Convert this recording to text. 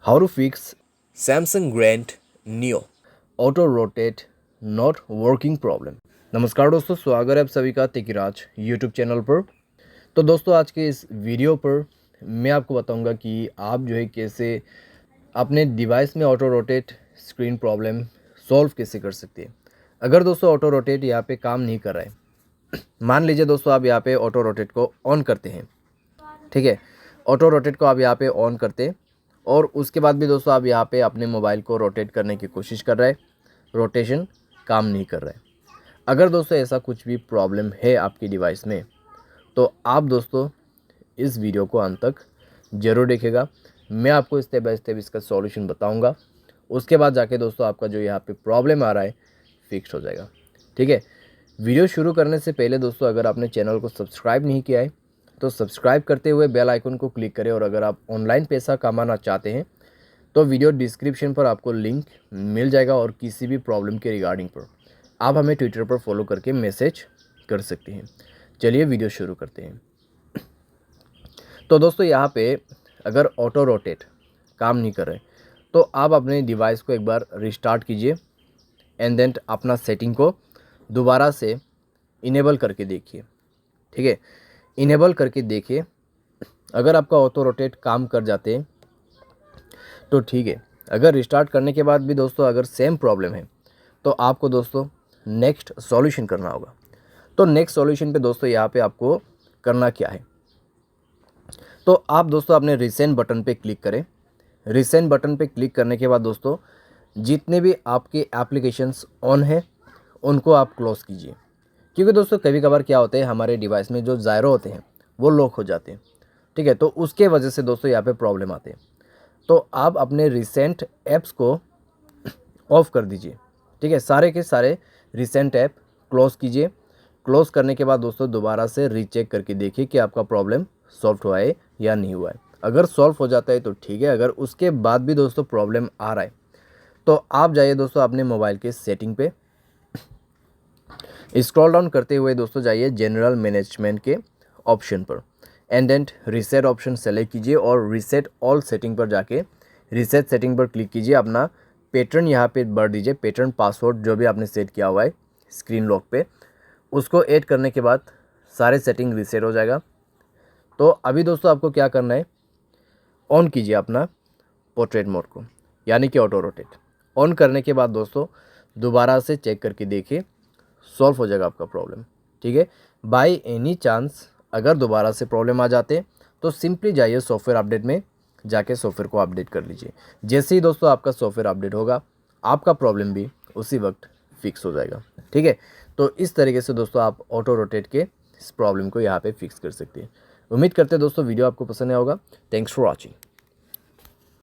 How to fix Samsung Grand Neo Auto Rotate Not Working Problem। नमस्कार दोस्तों, स्वागत है आप सभी का तेकीराज यूट्यूब चैनल पर। तो दोस्तों आज के इस वीडियो पर मैं आपको बताऊंगा कि आप जो है कैसे अपने डिवाइस में auto rotate screen problem solve कैसे कर सकते हैं। अगर दोस्तों ऑटो रोटेट यहाँ पे काम नहीं कर रहा है, मान लीजिए दोस्तों आप यहाँ पे ऑटो रोटेट को ऑन करते हैं, ठीक है, ऑटो रोटेट को आप यहाँ पे ऑन करते और उसके बाद भी दोस्तों आप यहाँ पे अपने मोबाइल को रोटेट करने की कोशिश कर रहे हैं, रोटेशन काम नहीं कर रहा है। अगर दोस्तों ऐसा कुछ भी प्रॉब्लम है आपकी डिवाइस में तो आप दोस्तों इस वीडियो को अंत तक ज़रूर देखेगा। मैं आपको स्टेप बाय स्टेप इसका सॉल्यूशन बताऊंगा। उसके बाद जाके दोस्तों आपका जो यहाँ पे प्रॉब्लम आ रहा है फिक्स हो जाएगा, ठीक है। वीडियो शुरू करने से पहले दोस्तों अगर आपने चैनल को सब्सक्राइब नहीं किया है तो सब्सक्राइब करते हुए बेल आइकन को क्लिक करें। और अगर आप ऑनलाइन पैसा कमाना चाहते हैं तो वीडियो डिस्क्रिप्शन पर आपको लिंक मिल जाएगा और किसी भी प्रॉब्लम के रिगार्डिंग पर आप हमें ट्विटर पर फॉलो करके मैसेज कर सकते हैं। चलिए वीडियो शुरू करते हैं। तो दोस्तों यहाँ पे अगर ऑटो रोटेट काम नहीं कर रहे तो आप अपने डिवाइस को एक बार रिस्टार्ट कीजिए एंड देन अपना सेटिंग को दोबारा से इनेबल करके देखिए, ठीक है। इनेबल करके देखिए, अगर आपका ऑटो रोटेट काम कर जाते हैं तो ठीक है। अगर रिस्टार्ट करने के बाद भी दोस्तों अगर सेम प्रॉब्लम है तो आपको दोस्तों नेक्स्ट सॉल्यूशन करना होगा। तो नेक्स्ट सॉल्यूशन पे दोस्तों यहाँ पे आपको करना क्या है, तो आप दोस्तों अपने रिसेंट बटन पे क्लिक करें। रिसेंट बटन पे क्लिक करने के बाद दोस्तों जितने भी आपके एप्लीकेशंस ऑन हैं उनको आप क्लोज़ कीजिए, क्योंकि दोस्तों कभी कभार क्या होता है हमारे डिवाइस में जो ज़ायरो होते हैं वो लॉक हो जाते हैं, ठीक है। तो उसके वजह से दोस्तों यहाँ पे प्रॉब्लम आते हैं। तो आप अपने रिसेंट ऐप्स को ऑफ़ कर दीजिए, ठीक है। सारे के सारे रिसेंट ऐप क्लोज़ कीजिए। क्लोज़ करने के बाद दोस्तों दोबारा से रीचेक करके देखिए कि आपका प्रॉब्लम सॉल्व हुआ है या नहीं हुआ है। अगर सॉल्व हो जाता है तो ठीक है, अगर उसके बाद भी दोस्तों प्रॉब्लम आ रहा है तो आप जाइए दोस्तों अपने मोबाइल के सेटिंग पे, स्क्रॉल डाउन करते हुए दोस्तों जाइए जनरल मैनेजमेंट के ऑप्शन पर and then reset option select कीजिए और रीसेट ऑल सेटिंग पर जाके रीसेट सेटिंग पर क्लिक कीजिए। अपना पैटर्न यहाँ पे भर दीजिए, पैटर्न पासवर्ड जो भी आपने सेट किया हुआ है स्क्रीन लॉक पे, उसको ऐड करने के बाद सारे सेटिंग रीसेट हो जाएगा। तो अभी दोस्तों आपको क्या करना है, ऑन कीजिए अपना पोर्ट्रेट मोड को, यानी कि ऑटो रोटेट। ऑन करने के बाद दोस्तों दोबारा से चेक करके देखिए, सॉल्व हो जाएगा आपका प्रॉब्लम, ठीक है। बाय एनी चांस अगर दोबारा से प्रॉब्लम आ जाते तो सिंपली जाइए सॉफ्टवेयर अपडेट में, जाके सॉफ्टवेयर को अपडेट कर लीजिए। जैसे ही दोस्तों आपका सॉफ्टवेयर अपडेट होगा आपका प्रॉब्लम भी उसी वक्त फिक्स हो जाएगा, ठीक है। तो इस तरीके से दोस्तों आप ऑटो रोटेट के इस प्रॉब्लम को यहाँ पे फिक्स कर सकते हैं। उम्मीद करते हैं दोस्तों वीडियो आपको पसंद आया होगा। Thanks for watching.